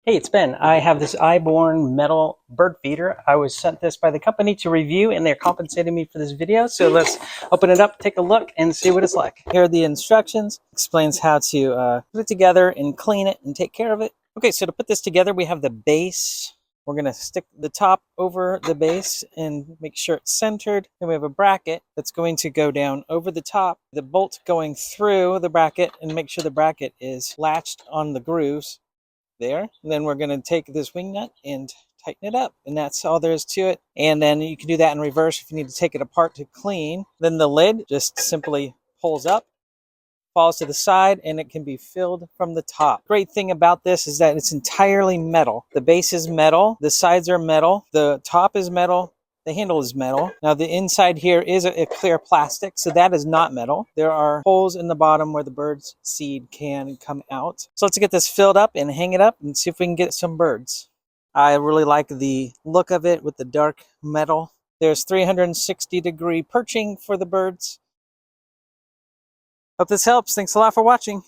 Hey, it's Ben. I have this iBorn metal bird feeder. I was sent this by the company to review, and they're compensating me for this video. So let's open it up, take a look, and see what it's like. Here are the instructions. Explains how to put it together and clean it and take care of it. Okay, so to put this together, we have the base. We're going to stick the top over the base and make sure it's centered. Then we have a bracket that's going to go down over the top. The bolt going through the bracket and make sure the bracket is latched on the grooves there. And then we're going to take this wing nut and tighten it up, and that's all there is to it. And then you can do that in reverse if you need to take it apart to clean. Then the lid just simply pulls up, falls to the side, and it can be filled from the top. Great thing about this is that it's entirely metal. The base is metal, the sides are metal, the top is metal, the handle is metal. Now the inside here is a clear plastic, so that is not metal. There are holes in the bottom where the bird's seed can come out. So let's get this filled up and hang it up and see if we can get some birds. I really like the look of it with the dark metal. There's 360-degree perching for the birds. Hope this helps. Thanks a lot for watching.